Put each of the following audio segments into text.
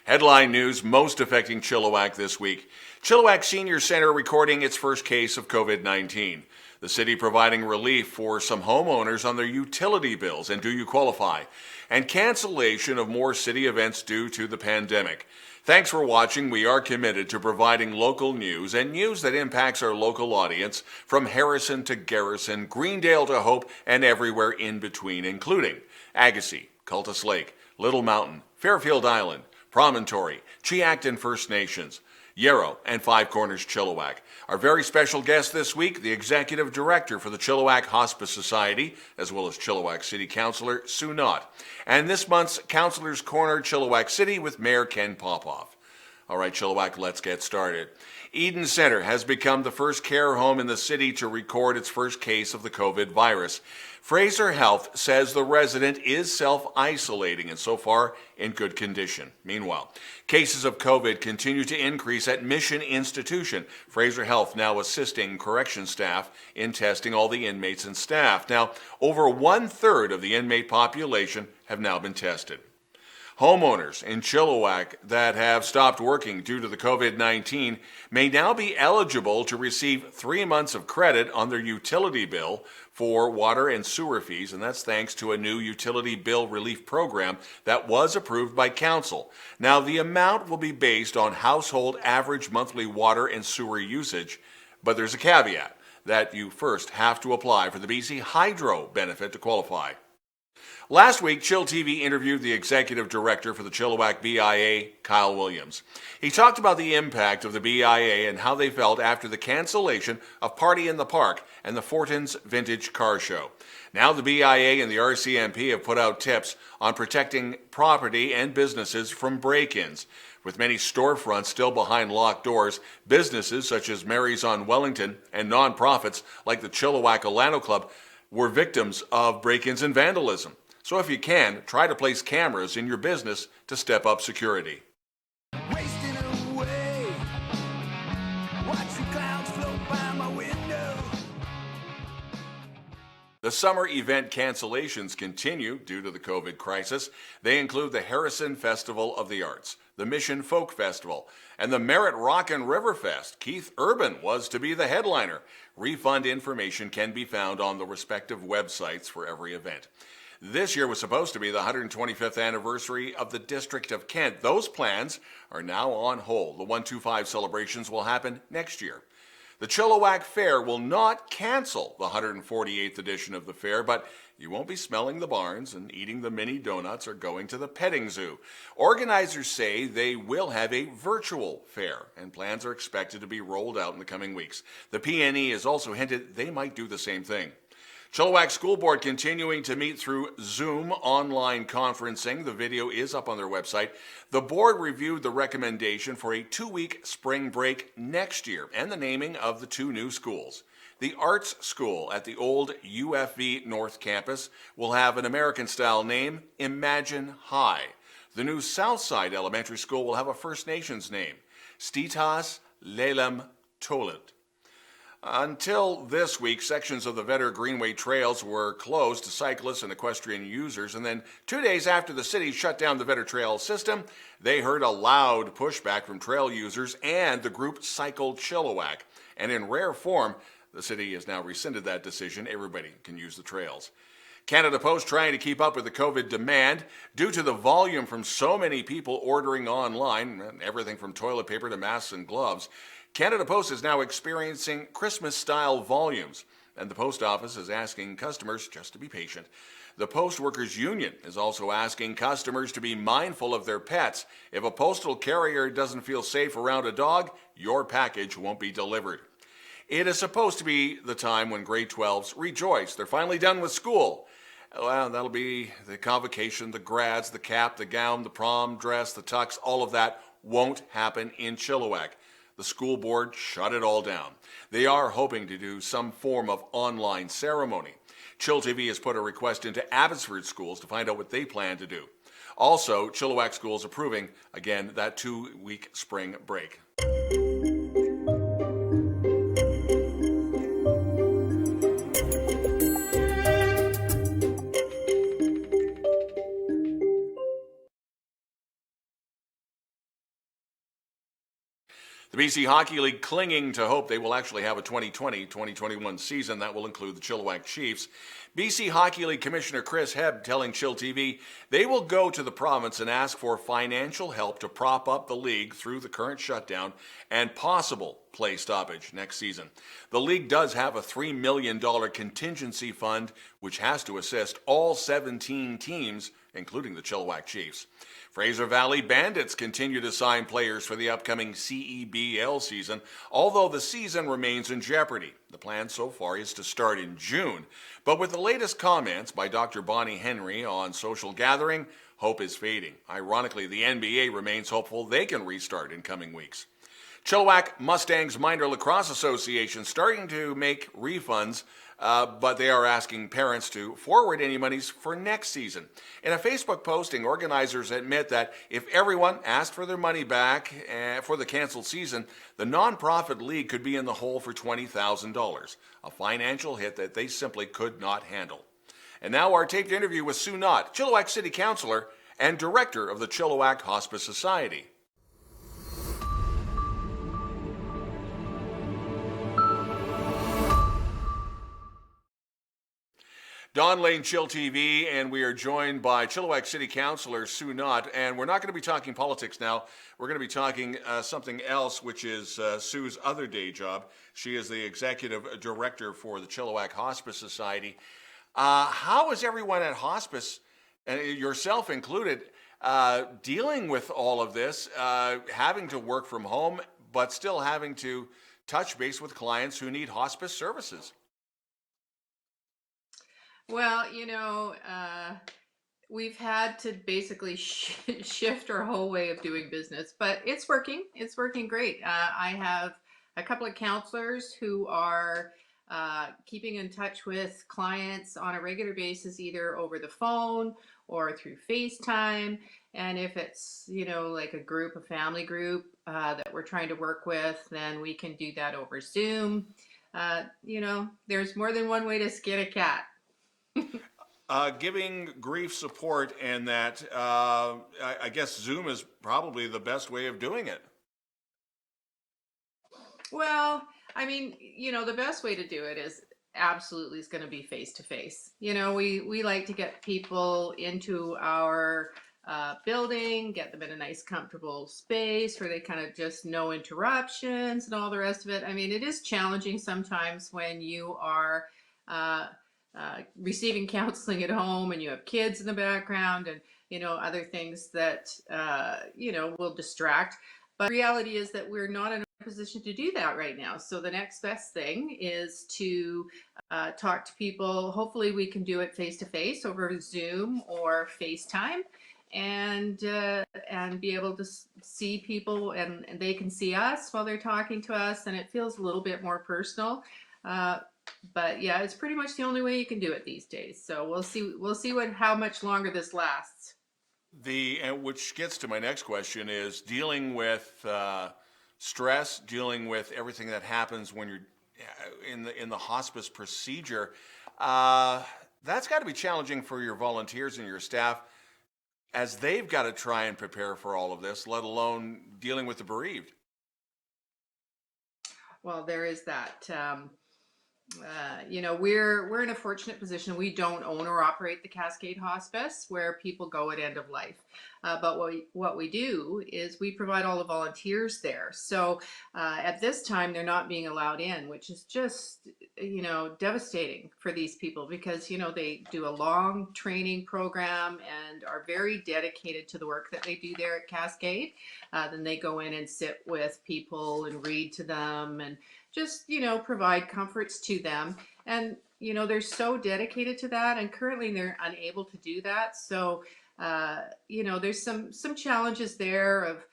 Headline news most affecting Chilliwack this week. Chilliwack Senior Center recording its first case of COVID-19. The city providing relief for some homeowners on their utility bills, and do you qualify? And cancellation of more city events due to the pandemic. Thanks for watching. We are committed to providing local news and news that impacts our local audience from Harrison to Garrison, Greendale to Hope, and everywhere in between, including Agassiz, Cultus Lake, Little Mountain, Fairfield Island, Promontory, Chiacton First Nations, Yarrow, and Five Corners Chilliwack. Our very special guest this week, the Executive Director for the Chilliwack Hospice Society, as well as Chilliwack City Councillor Sue Knott. And this month's Councillor's Corner, Chilliwack City, with Mayor Ken Popove. All right, Chilliwack, let's get started. Eden Center has become the first care home in the city to record its first case of the COVID virus. Fraser Health says the resident is self-isolating and so far in good condition. Meanwhile, cases of COVID continue to increase at Mission Institution. Fraser Health now assisting correction staff in testing all the inmates and staff. Now, over 1/3 of the inmate population have now been tested. Homeowners in Chilliwack that have stopped working due to the COVID-19 may now be eligible to receive 3 months of credit on their utility bill for water and sewer fees, and that's thanks to a new utility bill relief program that was approved by council. Now, the amount will be based on household average monthly water and sewer usage, but there's a caveat that you first have to apply for the BC Hydro benefit to qualify. Last week, chillTV interviewed the executive director for the Chilliwack BIA, Kyle Williams. He talked about the impact of the BIA and how they felt after the cancellation of Party in the Park and the Fortin's Vintage Car Show. Now the BIA and the RCMP have put out tips on protecting property and businesses from break-ins. With many storefronts still behind locked doors, businesses such as Mary's on Wellington and nonprofits like the Chilliwack Alano Club were victims of break-ins and vandalism. So if you can, try to place cameras in your business to step up security. Wasting away, watching clouds float by my window. The summer event cancellations continue due to the COVID crisis. They include the Harrison Festival of the Arts, the Mission Folk Festival, and the Merritt Rock and River Fest. Keith Urban was to be the headliner. Refund information can be found on the respective websites for every event. This year was supposed to be the 125th anniversary of the District of Kent. Those plans are now on hold. The 125 celebrations will happen next year. The Chilliwack Fair will not cancel the 148th edition of the fair, but you won't be smelling the barns and eating the mini donuts or going to the petting zoo. Organizers say they will have a virtual fair, and plans are expected to be rolled out in the coming weeks. The PNE has also hinted they might do the same thing. Chilliwack School Board continuing to meet through Zoom online conferencing. The video is up on their website. The board reviewed the recommendation for a 2-week spring break next year and the naming of the 2 new schools. The Arts School at the old UFV North Campus will have an American-style name, Imagine High. The new Southside Elementary School will have a First Nations name, Stitas Lelem Tolit. Until this week, sections of the Vetter Greenway trails were closed to cyclists and equestrian users, and then 2 days after the city shut down the Vetter Trail system, they heard a loud pushback from trail users and the group Cycle Chilliwack. And in rare form, the city has now rescinded that decision. Everybody can use the trails. Canada Post trying to keep up with the COVID demand due to the volume from so many people ordering online, everything from toilet paper to masks and gloves. Canada Post is now experiencing Christmas-style volumes, and the post office is asking customers just to be patient. The Post Workers Union is also asking customers to be mindful of their pets. If a postal carrier doesn't feel safe around a dog, your package won't be delivered. It is supposed to be the time when grade 12s rejoice. They're finally done with school. Well, that'll be the convocation, the grads, the cap, the gown, the prom dress, the tux, all of that won't happen in Chilliwack. The school board shut it all down. They are hoping to do some form of online ceremony. chillTV has put a request into Abbotsford schools to find out what they plan to do. Also, Chilliwack schools approving, again, that 2-week spring break. The BC Hockey League clinging to hope they will actually have a 2020-2021 season that will include the Chilliwack Chiefs. BC Hockey League Commissioner Chris Hebb telling chillTV they will go to the province and ask for financial help to prop up the league through the current shutdown and possible play stoppage next season. The league does have a $3 million contingency fund which has to assist all 17 teams, including the Chilliwack Chiefs. Fraser Valley Bandits continue to sign players for the upcoming CEBL season, although the season remains in jeopardy. The plan so far is to start in June. But with the latest comments by Dr. Bonnie Henry on social gathering, hope is fading. Ironically, the NBA remains hopeful they can restart in coming weeks. Chilliwack Mustangs Minor Lacrosse Association starting to make refunds, but they are asking parents to forward any monies for next season. In a Facebook posting, organizers admit that if everyone asked for their money back for the canceled season, the nonprofit league could be in the hole for $20,000, a financial hit that they simply could not handle. And now our taped interview with Sue Knott, Chilliwack City Councillor and Director of the Chilliwack Hospice Society. Don Lehn, chillTV, and we are joined by Chilliwack City Councillor Sue Knott, and we're not going to be talking politics now. We're going to be talking something else, which is Sue's other day job. She is the Executive Director for the Chilliwack Hospice Society. How is everyone at Hospice, yourself included, dealing with all of this, having to work from home, but still having to touch base with clients who need hospice services? Well, we've had to basically shift our whole way of doing business, but it's working. It's working great. I have a couple of counselors who are keeping in touch with clients on a regular basis, either over the phone or through FaceTime. And if it's, like a family group that we're trying to work with, then we can do that over Zoom. There's more than one way to skin a cat. Giving grief support, and that I guess Zoom is probably the best way of doing it. Well, the best way to do it is going to be face to face. We like to get people into our building, get them in a nice, comfortable space where they kind of just no interruptions and all the rest of it. It is challenging sometimes when you are receiving counseling at home and you have kids in the background and other things that will distract, but the reality is that we're not in a position to do that right now. So the next best thing is to talk to people. Hopefully we can do it face to face over Zoom or FaceTime, and be able to see people and they can see us while they're talking to us, and it feels a little bit more personal. But yeah, it's pretty much the only way you can do it these days. So we'll see how much longer this lasts. And which gets to my next question is dealing with stress, dealing with everything that happens when you're in the hospice procedure. That's got to be challenging for your volunteers and your staff, as they've got to try and prepare for all of this, let alone dealing with the bereaved. Well, there is that. We're in a fortunate position. We don't own or operate the Cascade Hospice, where people go at end of life. But what we do is we provide all the volunteers there. So at this time, they're not being allowed in, which is just, devastating for these people, because, they do a long training program and are very dedicated to the work that they do there at Cascade. Then they go in and sit with people and read to them and just, provide comforts to them. And, they're so dedicated to that, and currently they're unable to do that. So, there's some challenges there of,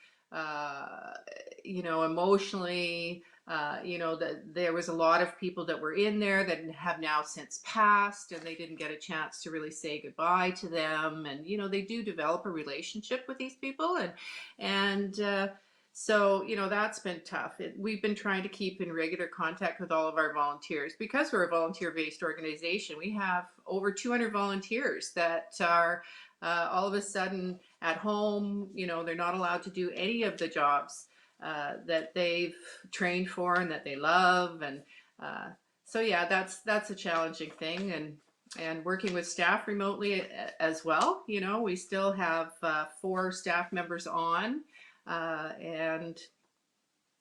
emotionally, that there was a lot of people that were in there that have now since passed, and they didn't get a chance to really say goodbye to them. And, they do develop a relationship with these people, so, that's been tough. We've been trying to keep in regular contact with all of our volunteers. Because we're a volunteer-based organization, we have over 200 volunteers that are all of a sudden at home. They're not allowed to do any of the jobs that they've trained for and that they love. And so yeah, that's a challenging thing. And working with staff remotely as well. You know, we still have 4 staff members on, and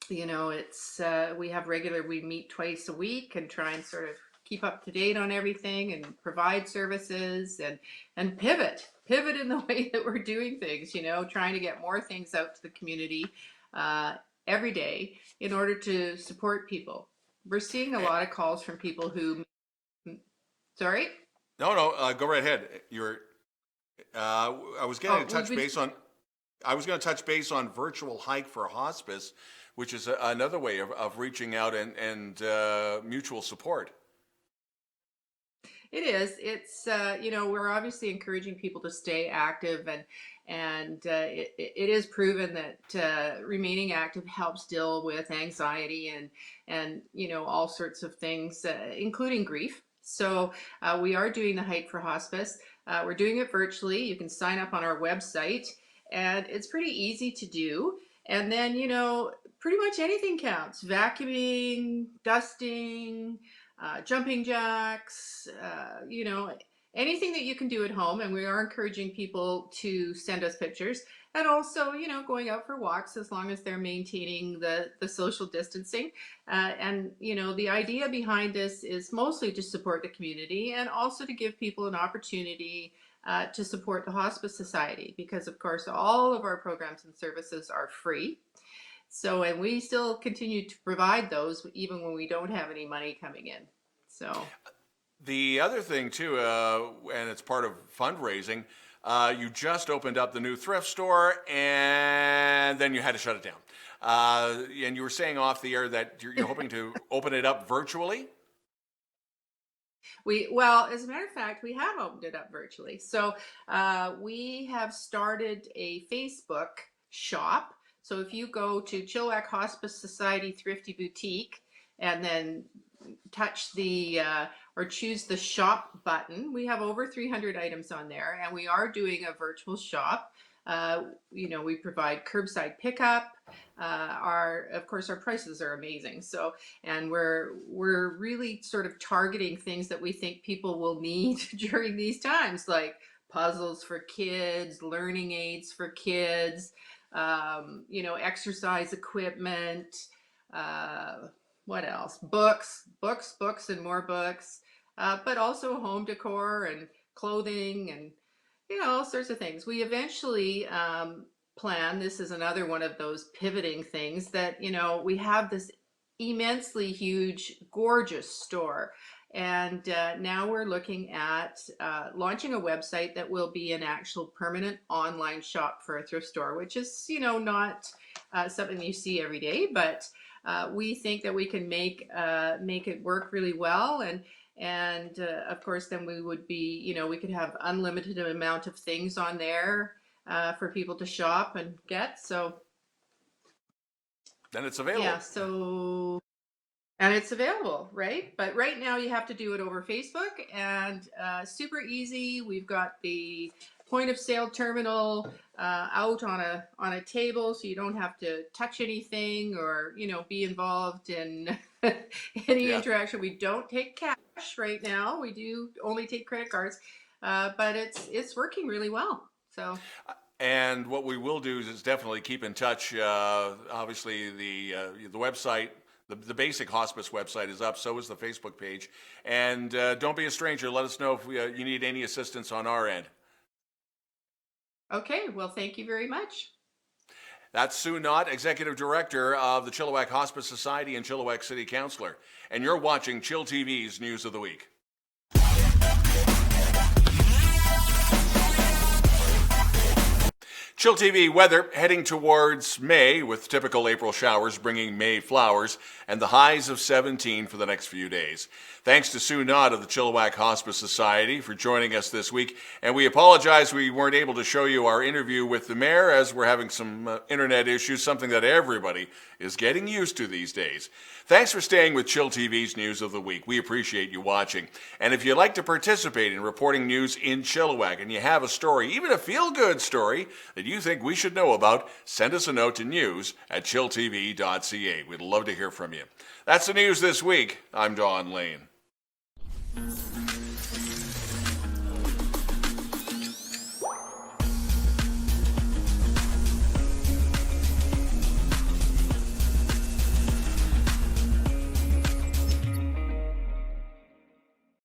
you know, it's we meet twice a week and try and sort of keep up to date on everything and provide services and pivot in the way that we're doing things, you know, trying to get more things out to the community every day in order to support people. We're seeing a lot of calls from people who, sorry? No, go right ahead. I was going to touch base on. I was going to touch base on virtual hike for hospice, which is another way of reaching out and mutual support. It is. It's you know, we're obviously encouraging people to stay active, and it is proven that remaining active helps deal with anxiety and you know, all sorts of things, including grief. So we are doing the hike for hospice. We're doing it virtually. You can sign up on our website, and it's pretty easy to do. And then, you know, pretty much anything counts: vacuuming, dusting, jumping jacks, you know, anything that you can do at home. And we are encouraging people to send us pictures, and also, you know, going out for walks as long as they're maintaining the social distancing. And, you know, the idea behind this is mostly to support the community and also to give people an opportunity to support the Hospice Society, because of course all of our programs and services are free. So, and we still continue to provide those even when we don't have any money coming in. So, The other thing too, and it's part of fundraising, you just opened up the new Thrift Store, and then you had to shut it down. And you were saying off the air that you're hoping to open it up virtually. Well, as a matter of fact, we have opened it up virtually. So we have started a Facebook shop. So if you go to Chilliwack Hospice Society Thrifty Boutique and then touch the or choose the shop button, we have over 300 items on there, and we are doing a virtual shop. You know, we provide curbside pickup. Of course, our prices are amazing. So, and we're really sort of targeting things that we think people will need during these times, like puzzles for kids, learning aids for kids, you know, exercise equipment. What else? Books, and more books. But also home decor and clothing and, you know, all sorts of things. We eventually plan, this is another one of those pivoting things, that, you know, we have this immensely huge, gorgeous store. And now we're looking at launching a website that will be an actual permanent online shop for a thrift store, which is, you know, not something you see every day, but we think that we can make it work really well. And of course, then we would be, you know, we could have unlimited amount of things on there for people to shop and get. So Then it's available. yeah, so, and it's available, right? But right now you have to do it over Facebook, and super easy. We've got the point of sale terminal out on a table, so you don't have to touch anything or, you know, be involved in any interaction. We don't take cash right now. We do only take credit cards, but it's working really well. So. And what we will do is definitely keep in touch. Obviously, the website, the basic hospice website is up. So is the Facebook page. And don't be a stranger. Let us know if you need any assistance on our end. Okay. Well, thank you very much. That's Sue Knott, Executive Director of the Chilliwack Hospice Society and Chilliwack City Councillor. And you're watching chillTV's News of the Week. chillTV weather heading towards May with typical April showers bringing May flowers and the highs of 17 for the next few days. Thanks to Sue Knott of the Chilliwack Hospice Society for joining us this week. And we apologize we weren't able to show you our interview with the mayor as we're having some internet issues, something that everybody is getting used to these days. Thanks for staying with chillTV's News of the Week. We appreciate you watching. And if you'd like to participate in reporting news in Chilliwack and you have a story, even a feel-good story that you think we should know about, send us a note to news@chilltv.ca. We'd love to hear from you. That's the news this week. I'm Don Lehn.